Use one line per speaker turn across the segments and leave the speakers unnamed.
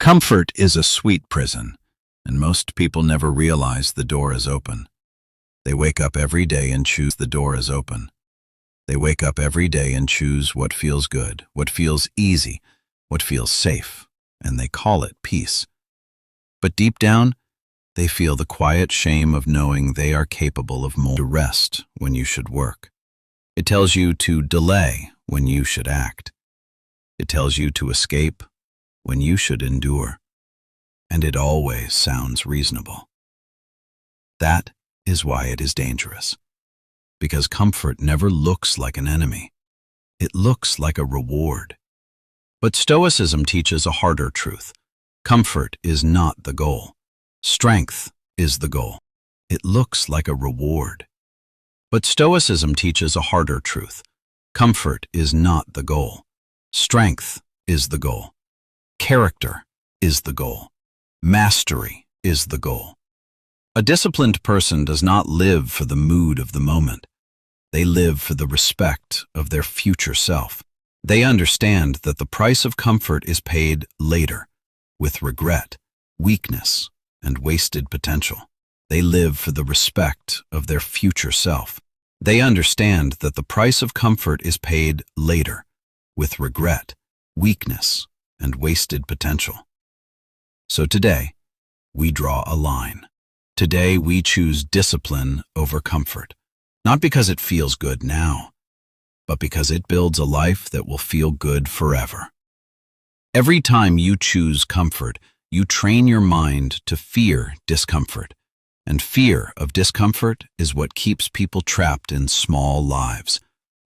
Comfort is a sweet prison, and most people never realize the door is open. They wake up every day and choose the door is open. They wake up every day and choose what feels good, what feels easy, what feels safe, and they call it peace. But deep down, they feel the quiet shame of knowing they are capable of more. To rest when you should work. It tells you to delay when you should act. It tells you to escape when you should endure. And it always sounds reasonable. That is why it is dangerous. Because comfort never looks like an enemy. It looks like a reward. But Stoicism teaches a harder truth. Comfort is not the goal. Strength is the goal. It looks like a reward. But Stoicism teaches a harder truth. Comfort is not the goal. Strength is the goal. Character is the goal. Mastery is the goal. A disciplined person does not live for the mood of the moment. They live for the respect of their future self. They understand that the price of comfort is paid later, with regret, weakness, and wasted potential. They live for the respect of their future self. They understand that the price of comfort is paid later, with regret, weakness, and wasted potential. So today, we draw a line. Today, we choose discipline over comfort, not because it feels good now, but because it builds a life that will feel good forever. Every time you choose comfort, you train your mind to fear discomfort, and fear of discomfort is what keeps people trapped in small lives.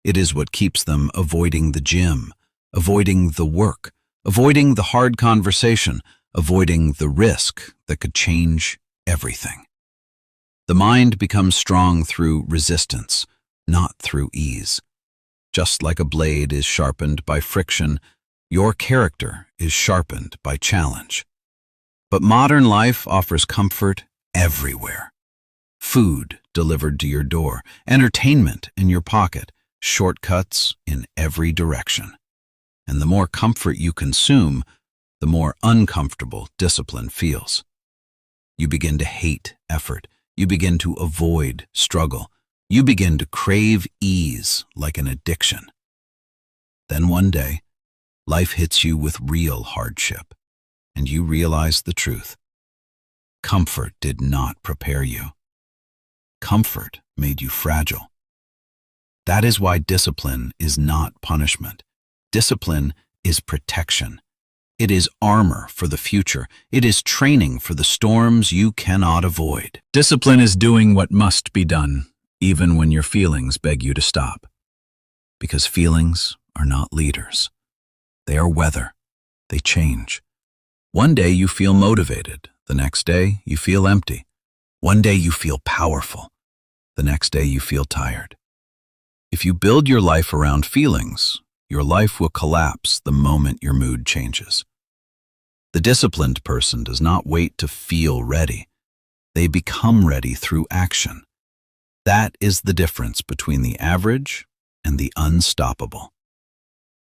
It is what keeps them avoiding the gym, avoiding the work, avoiding the hard conversation, avoiding the risk that could change everything. The mind becomes strong through resistance, not through ease. Just like a blade is sharpened by friction, your character is sharpened by challenge. But modern life offers comfort everywhere. Food delivered to your door, entertainment in your pocket, shortcuts in every direction. And the more comfort you consume, the more uncomfortable discipline feels. You begin to hate effort. You begin to avoid struggle. You begin to crave ease like an addiction. Then one day, life hits you with real hardship, and you realize the truth. Comfort did not prepare you. Comfort made you fragile. That is why discipline is not punishment. Discipline is protection. It is armor for the future. It is training for the storms you cannot avoid. Discipline is doing what must be done, even when your feelings beg you to stop. Because feelings are not leaders. They are weather. They change. One day you feel motivated. The next day you feel empty. One day you feel powerful. The next day you feel tired. If you build your life around feelings, your life will collapse the moment your mood changes. The disciplined person does not wait to feel ready. They become ready through action. That is the difference between the average and the unstoppable.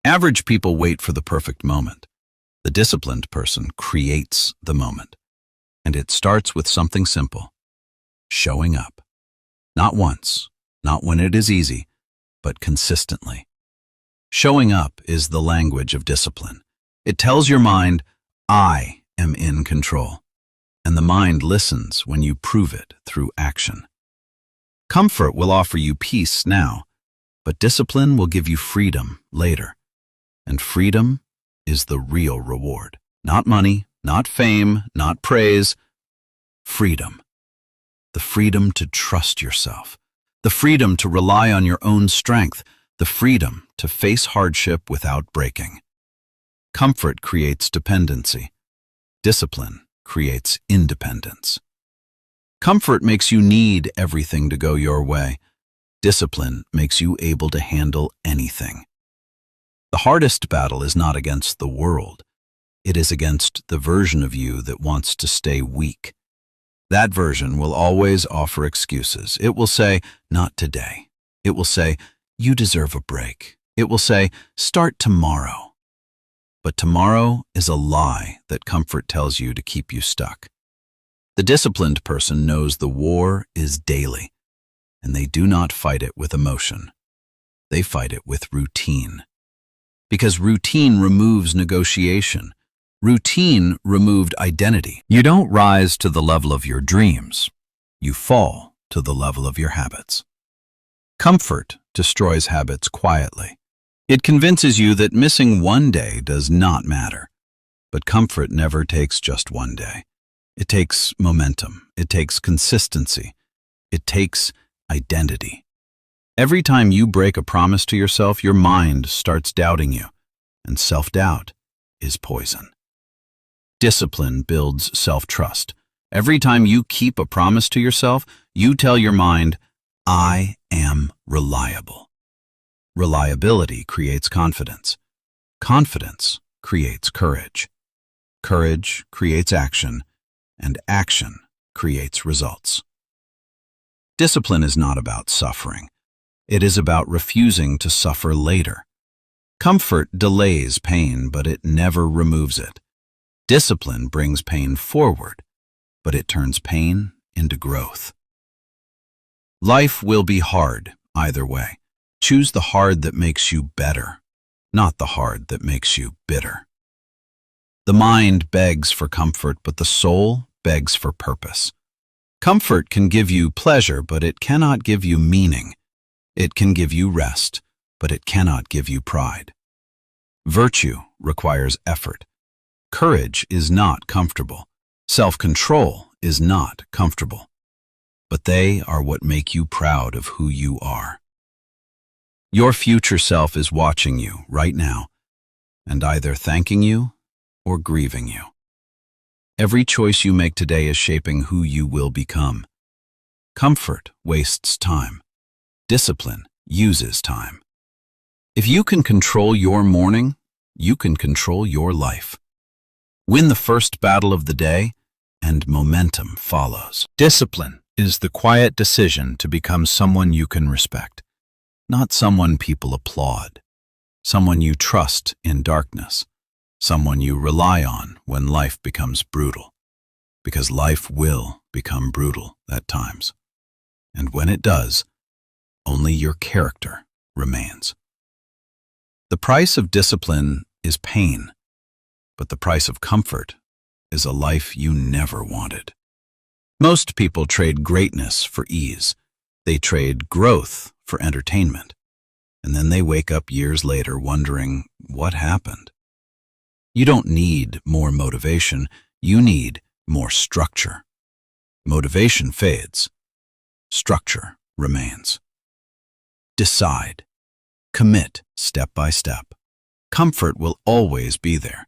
Average people wait for the perfect moment. The disciplined person creates the moment. And it starts with something simple: showing up. Not once, not when it is easy, but consistently. Showing up is the language of discipline. It tells your mind, I am in control. And the mind listens when you prove it through action. Comfort will offer you peace now, but discipline will give you freedom later. And freedom is the real reward. Not money, not fame, not praise. Freedom. The freedom to trust yourself. The freedom to rely on your own strength. The freedom to face hardship without breaking. Comfort creates dependency. Discipline creates independence. Comfort makes you need everything to go your way. Discipline makes you able to handle anything. The hardest battle is not against the world. It is against the version of you that wants to stay weak. That version will always offer excuses. It will say, not today. It will say, you deserve a break. It will say, start tomorrow. But tomorrow is a lie that comfort tells you to keep you stuck. The disciplined person knows the war is daily, and they do not fight it with emotion. They fight it with routine. Because routine removes negotiation. Routine removed identity. You don't rise to the level of your dreams. You fall to the level of your habits. Comfort destroys habits quietly. It convinces you that missing one day does not matter. But comfort never takes just one day. It takes momentum. It takes consistency. It takes identity. Every time you break a promise to yourself, your mind starts doubting you, and self-doubt is poison. Discipline builds self-trust. Every time you keep a promise to yourself, you tell your mind, I am reliable. Reliability creates confidence. Confidence creates courage. Courage creates action, and action creates results. Discipline is not about suffering. It is about refusing to suffer later. Comfort delays pain, but it never removes it. Discipline brings pain forward, but it turns pain into growth. Life will be hard either way. Choose the hard that makes you better, not the hard that makes you bitter. The mind begs for comfort, but the soul begs for purpose. Comfort can give you pleasure, but it cannot give you meaning. It can give you rest, but it cannot give you pride. Virtue requires effort. Courage is not comfortable. Self-control is not comfortable. But they are what make you proud of who you are. Your future self is watching you right now, and either thanking you or grieving you. Every choice you make today is shaping who you will become. Comfort wastes time. Discipline uses time. If you can control your morning, you can control your life. Win the first battle of the day, and momentum follows. Discipline is the quiet decision to become someone you can respect, not someone people applaud, someone you trust in darkness, someone you rely on when life becomes brutal, because life will become brutal at times. And when it does, only your character remains. The price of discipline is pain, but the price of comfort is a life you never wanted. Most people trade greatness for ease. They trade growth for entertainment. And then they wake up years later wondering what happened. You don't need more motivation. You need more structure. Motivation fades. Structure remains. Decide. Commit step by step. Comfort will always be there,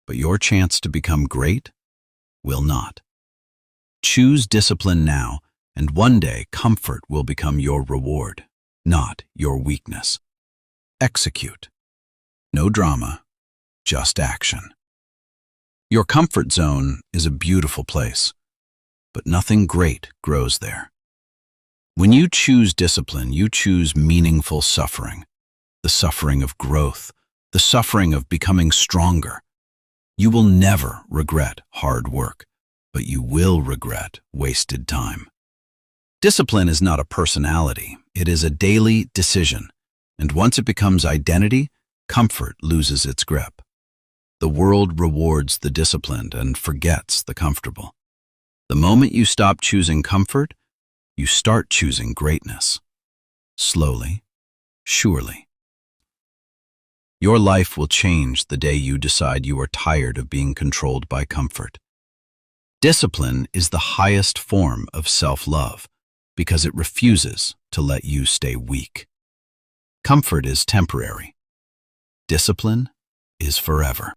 but your chance to become great will not. Choose discipline now, and one day comfort will become your reward, not your weakness. Execute. No drama, just action. Your comfort zone is a beautiful place, but nothing great grows there. When you choose discipline, you choose meaningful suffering, the suffering of growth, the suffering of becoming stronger. You will never regret hard work, but you will regret wasted time. Discipline is not a personality, it is a daily decision, and once it becomes identity, comfort loses its grip. The world rewards the disciplined and forgets the comfortable. The moment you stop choosing comfort, you start choosing greatness. Slowly, surely. Your life will change the day you decide you are tired of being controlled by comfort. Discipline is the highest form of self-love because it refuses to let you stay weak. Comfort is temporary. Discipline is forever.